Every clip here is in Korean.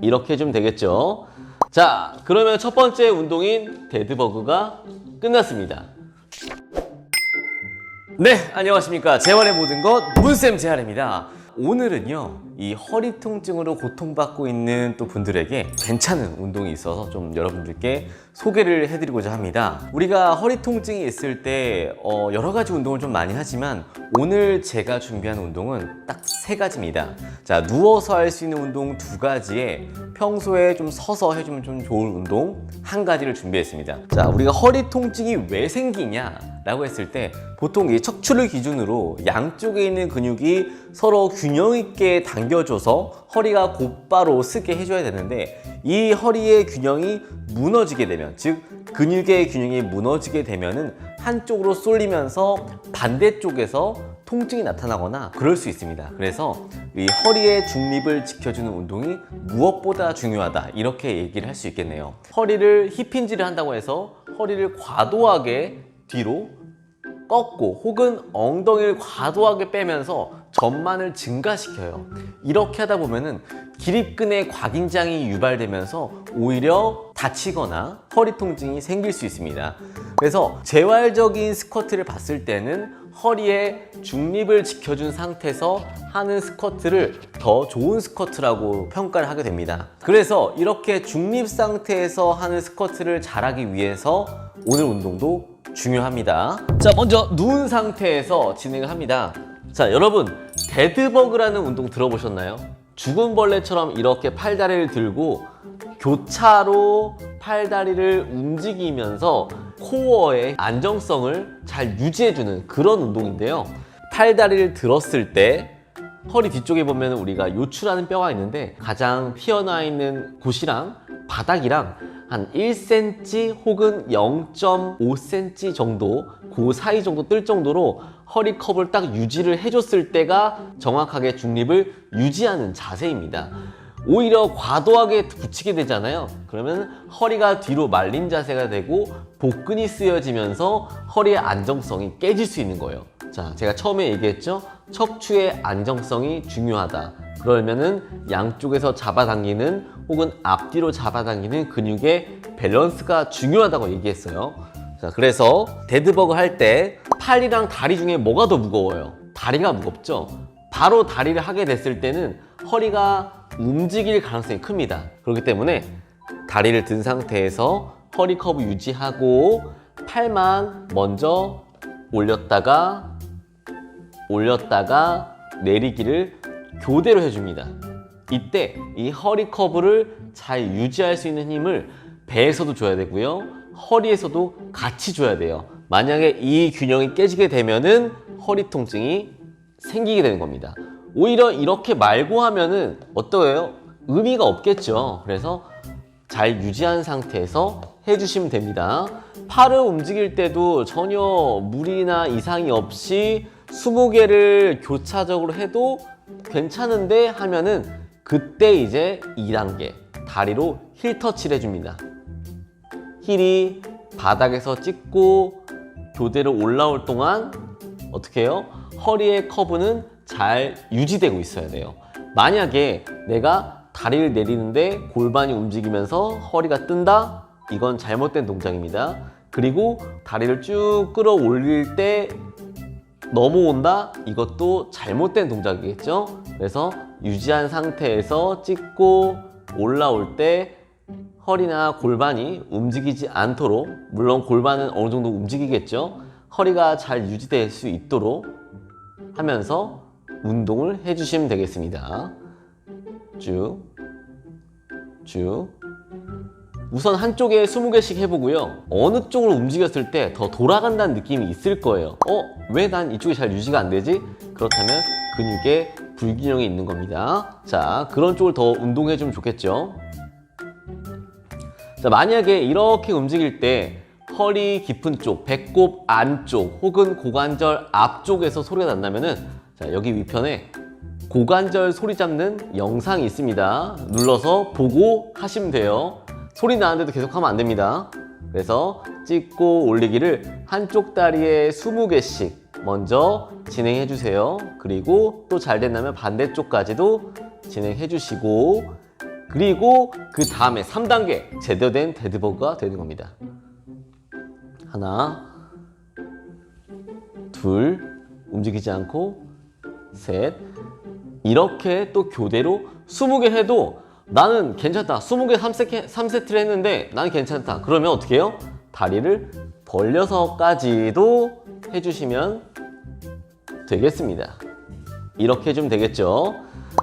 이렇게 해주면 되겠죠. 자, 그러면 첫 번째 운동인 데드버그가 끝났습니다. 네, 안녕하십니까. 재활의 모든 것 문쌤 재활입니다. 오늘은요, 이 허리 통증으로 고통받고 있는 또 분들에게 괜찮은 운동이 있어서 좀 여러분들께 소개를 해드리고자 합니다. 우리가 허리 통증이 있을 때 여러 가지 운동을 좀 많이 하지만 오늘 제가 준비한 운동은 딱 3가지입니다. 자, 누워서 할 수 있는 운동 2가지에 평소에 좀 서서 해주면 좀 좋은 운동 1가지를 준비했습니다. 자, 우리가 허리 통증이 왜 생기냐 라고 했을 때 보통 이 척추를 기준으로 양쪽에 있는 근육이 서로 균형 있게 당겨줘서 허리가 곧바로 쓰게 해줘야 되는데, 이 허리의 균형이 무너지게 되면, 즉 근육의 균형이 무너지게 되면은 한쪽으로 쏠리면서 반대쪽에서 통증이 나타나거나 그럴 수 있습니다. 그래서 이 허리의 중립을 지켜주는 운동이 무엇보다 중요하다, 이렇게 얘기를 할 수 있겠네요. 허리를 힙힌지를 한다고 해서 허리를 과도하게 뒤로 꺾고 혹은 엉덩이를 과도하게 빼면서 전만을 증가시켜요. 이렇게 하다 보면은 기립근의 곽인장이 유발되면서 오히려 다치거나 허리 통증이 생길 수 있습니다. 그래서 재활적인 스쿼트를 봤을 때는 허리의 중립을 지켜준 상태에서 하는 스쿼트를 더 좋은 스쿼트라고 평가를 하게 됩니다. 그래서 이렇게 중립 상태에서 하는 스쿼트를 잘하기 위해서 오늘 운동도 중요합니다. 자, 먼저 누운 상태에서 진행을 합니다. 자, 여러분, 데드버그라는 운동 들어보셨나요? 죽은 벌레처럼 이렇게 팔다리를 들고 교차로 팔다리를 움직이면서 코어의 안정성을 잘 유지해주는 그런 운동인데요. 팔다리를 들었을 때 허리 뒤쪽에 보면 우리가 요추라는 뼈가 있는데, 가장 피어나 있는 곳이랑 바닥이랑 한 1cm 혹은 0.5cm 정도, 그 사이 정도 뜰 정도로 허리 컵을 딱 유지를 해줬을 때가 정확하게 중립을 유지하는 자세입니다. 오히려 과도하게 붙이게 되잖아요. 그러면 허리가 뒤로 말린 자세가 되고 복근이 쓰여지면서 허리의 안정성이 깨질 수 있는 거예요. 자, 제가 처음에 얘기했죠? 척추의 안정성이 중요하다. 그러면은 양쪽에서 잡아당기는 혹은 앞뒤로 잡아당기는 근육의 밸런스가 중요하다고 얘기했어요. 자, 그래서 데드버그 할 때 팔이랑 다리 중에 뭐가 더 무거워요? 다리가 무겁죠? 바로 다리를 하게 됐을 때는 허리가 움직일 가능성이 큽니다. 그렇기 때문에 다리를 든 상태에서 허리 커브 유지하고 팔만 먼저 올렸다가 내리기를 교대로 해줍니다. 이때 이 허리 커브를 잘 유지할 수 있는 힘을 배에서도 줘야 되고요, 허리에서도 같이 줘야 돼요. 만약에 이 균형이 깨지게 되면은 허리 통증이 생기게 되는 겁니다. 오히려 이렇게 말고 하면은 어떠해요? 의미가 없겠죠. 그래서 잘 유지한 상태에서 해주시면 됩니다. 팔을 움직일 때도 전혀 무리나 이상이 없이 20개를 교차적으로 해도 괜찮은데 하면은 그때 이제 2단계 다리로 힐 터치를 해줍니다. 힐이 바닥에서 찍고 교대로 올라올 동안 어떻게 해요? 허리의 커브는 잘 유지되고 있어야 돼요. 만약에 내가 다리를 내리는데 골반이 움직이면서 허리가 뜬다? 이건 잘못된 동작입니다. 그리고 다리를 쭉 끌어올릴 때 넘어온다? 이것도 잘못된 동작이겠죠? 그래서 유지한 상태에서 찍고 올라올 때 허리나 골반이 움직이지 않도록, 물론 골반은 어느 정도 움직이겠죠? 허리가 잘 유지될 수 있도록 하면서 운동을 해주시면 되겠습니다. 쭉 우선 한쪽에 20개씩 해보고요, 어느 쪽으로 움직였을 때 더 돌아간다는 느낌이 있을 거예요. 왜 난 이쪽이 잘 유지가 안 되지? 그렇다면 근육에 불균형이 있는 겁니다. 자, 그런 쪽을 더 운동해주면 좋겠죠. 자, 만약에 이렇게 움직일 때 허리 깊은 쪽, 배꼽 안쪽 혹은 고관절 앞쪽에서 소리가 난다면은, 자, 여기 위편에 고관절 소리 잡는 영상이 있습니다. 눌러서 보고 하시면 돼요. 소리 나는데도 계속 하면 안 됩니다. 그래서 찍고 올리기를 한쪽 다리에 20개씩 먼저 진행해 주세요. 그리고 또 잘 된다면 반대쪽까지도 진행해 주시고, 그리고 그 다음에 3단계 제대로 된 데드버그가 되는 겁니다. 하나, 둘, 움직이지 않고, 셋. 이렇게 또 교대로 20개 해도 나는 괜찮다. 20개 3세트를 했는데 나는 괜찮다. 그러면 어떻게 해요? 다리를 벌려서까지도 해주시면 되겠습니다. 이렇게 해주면 되겠죠.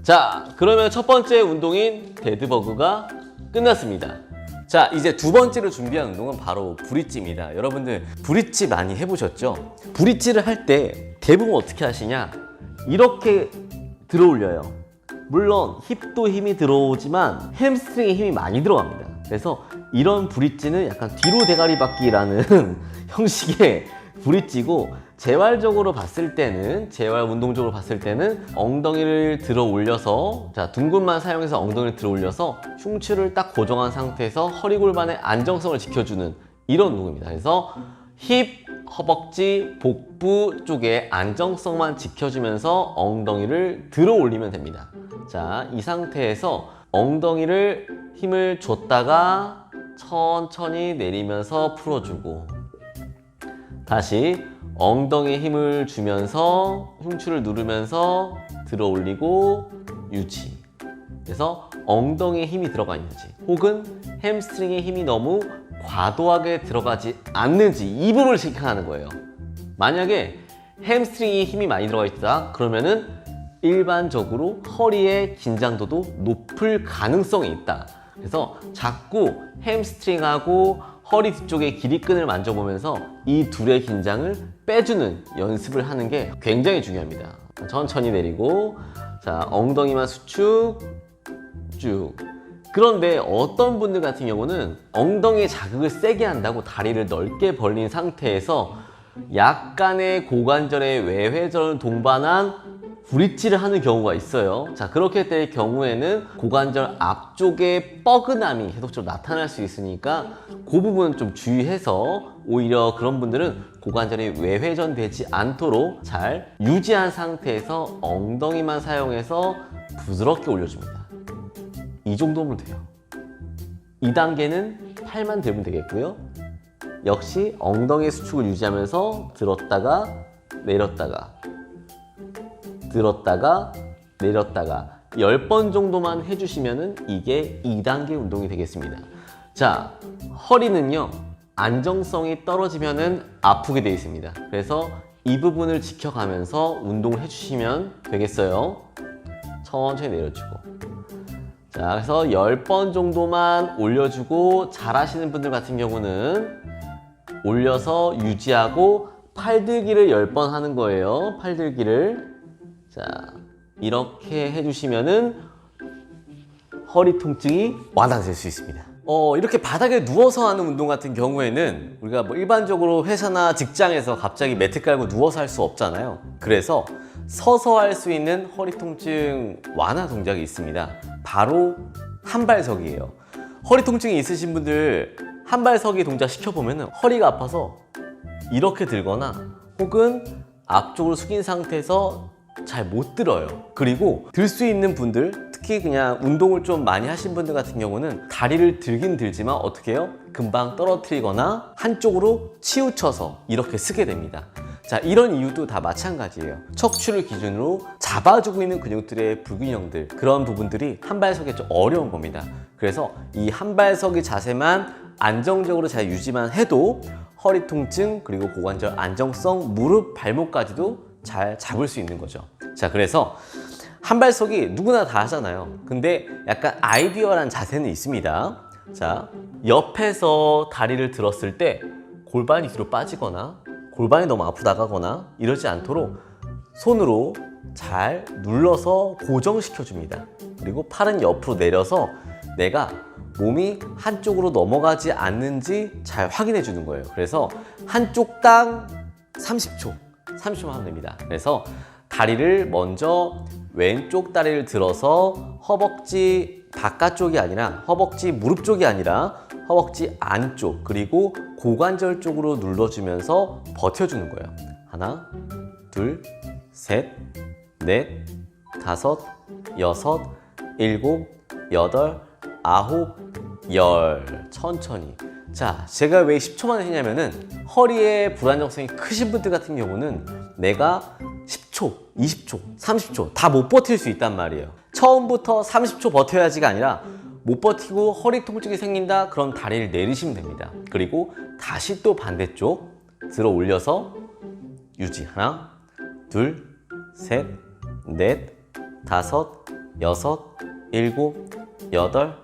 자, 그러면 첫 번째 운동인 데드버그가 끝났습니다. 자, 이제 두 번째로 준비한 운동은 바로 브릿지입니다. 여러분들 브릿지 많이 해보셨죠? 브릿지를 할 때 대부분 어떻게 하시냐? 이렇게 들어 올려요. 물론 힙도 힘이 들어오지만 햄스트링에 힘이 많이 들어갑니다. 그래서 이런 브릿지는 약간 뒤로 대가리 받기라는 형식의 브릿지고, 재활적으로 봤을 때는, 재활 운동적으로 봤을 때는 엉덩이를 들어 올려서, 자, 둥근만 사용해서 엉덩이를 들어 올려서 흉추를 딱 고정한 상태에서 허리 골반의 안정성을 지켜주는 이런 운동입니다. 그래서 힙, 허벅지, 복부 쪽에 안정성만 지켜주면서 엉덩이를 들어 올리면 됩니다. 자, 이 상태에서 엉덩이를 힘을 줬다가 천천히 내리면서 풀어주고, 다시 엉덩이에 힘을 주면서 흉추를 누르면서 들어 올리고 유지. 그래서 엉덩이에 힘이 들어가 있는지, 혹은 햄스트링에 힘이 너무 과도하게 들어가지 않는지, 이 부분을 체크하는 거예요. 만약에 햄스트링에 힘이 많이 들어가 있다 그러면은 일반적으로 허리의 긴장도도 높을 가능성이 있다. 그래서 자꾸 햄스트링하고 허리 뒤쪽의 길이끈을 만져보면서 이 둘의 긴장을 빼주는 연습을 하는 게 굉장히 중요합니다. 천천히 내리고, 자, 엉덩이만 수축 쭉. 그런데 어떤 분들 같은 경우는 엉덩이에 자극을 세게 한다고 다리를 넓게 벌린 상태에서 약간의 고관절의 외회전을 동반한 브릿지를 하는 경우가 있어요. 자, 그렇게 될 경우에는 고관절 앞쪽에 뻐근함이 계속적으로 나타날 수 있으니까 그 부분은 좀 주의해서, 오히려 그런 분들은 고관절이 외회전 되지 않도록 잘 유지한 상태에서 엉덩이만 사용해서 부드럽게 올려줍니다. 이 정도면 돼요. 2단계는 팔만 들면 되겠고요. 역시 엉덩이 수축을 유지하면서 들었다가 내렸다가 들었다가 내렸다가 10번 정도만 해주시면 이게 2단계 운동이 되겠습니다. 자, 허리는요, 안정성이 떨어지면 아프게 되어 있습니다. 그래서 이 부분을 지켜가면서 운동을 해주시면 되겠어요. 천천히 내려주고, 자, 그래서 10번 정도만 올려주고, 잘하시는 분들 같은 경우는 올려서 유지하고 팔들기를 10번 하는 거예요. 팔들기를. 자, 이렇게 해주시면은 허리 통증이 완화될 수 있습니다. 이렇게 바닥에 누워서 하는 운동 같은 경우에는 우리가 뭐 일반적으로 회사나 직장에서 갑자기 매트 깔고 누워서 할 수 없잖아요. 그래서 서서 할 수 있는 허리 통증 완화 동작이 있습니다. 바로 한발석이에요. 허리 통증이 있으신 분들 한발서기 동작 시켜보면 허리가 아파서 이렇게 들거나 혹은 앞쪽으로 숙인 상태에서 잘 못 들어요. 그리고 들 수 있는 분들, 특히 그냥 운동을 좀 많이 하신 분들 같은 경우는 다리를 들긴 들지만 어떻게 해요? 금방 떨어뜨리거나 한쪽으로 치우쳐서 이렇게 쓰게 됩니다. 자, 이런 이유도 다 마찬가지예요. 척추를 기준으로 잡아주고 있는 근육들의 불균형들, 그런 부분들이 한발석이 좀 어려운 겁니다. 그래서 이 한발석의 자세만 안정적으로 잘 유지만 해도 허리 통증, 그리고 고관절 안정성, 무릎, 발목까지도 잘 잡을 수 있는 거죠. 자, 그래서 한발석이 누구나 다 하잖아요. 근데 약간 아이디어란 자세는 있습니다. 자, 옆에서 다리를 들었을 때 골반이 뒤로 빠지거나 골반이 너무 앞으로 나가거나 이러지 않도록 손으로 잘 눌러서 고정시켜 줍니다. 그리고 팔은 옆으로 내려서 내가 몸이 한쪽으로 넘어가지 않는지 잘 확인해 주는 거예요. 그래서 한쪽당 30초만 하면 됩니다. 그래서 다리를 먼저 왼쪽 다리를 들어서 허벅지 바깥쪽이 아니라 허벅지 무릎 쪽이 아니라 허벅지 안쪽, 그리고 고관절 쪽으로 눌러주면서 버텨주는 거예요. 하나, 둘, 셋, 넷, 다섯, 여섯, 일곱, 여덟, 아홉, 열. 천천히. 자, 제가 왜 10초만 했냐면은 허리에 불안정성이 크신 분들 같은 경우는 내가 10초, 20초, 30초 다 못 버틸 수 있단 말이에요. 처음부터 30초 버텨야지가 아니라 못 버티고 허리 통증이 생긴다? 그럼 다리를 내리시면 됩니다. 그리고 다시 또 반대쪽 들어 올려서 유지. 하나, 둘, 셋, 넷, 다섯, 여섯, 일곱, 여덟,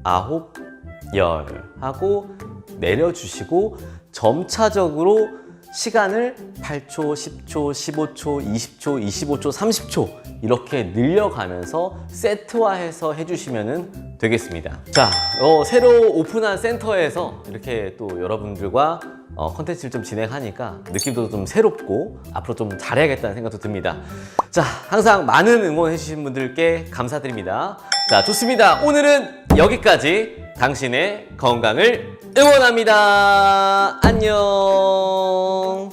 아홉, 열 하고 내려주시고 점차적으로 시간을 8초, 10초, 15초, 20초, 25초, 30초 이렇게 늘려가면서 세트화해서 해주시면 되겠습니다. 자, 새로 오픈한 센터에서 이렇게 또 여러분들과 컨텐츠를 좀 진행하니까 느낌도 좀 새롭고 앞으로 좀 잘해야겠다는 생각도 듭니다. 자, 항상 많은 응원해주신 분들께 감사드립니다. 자, 좋습니다. 오늘은 여기까지. 당신의 건강을 응원합니다. 안녕.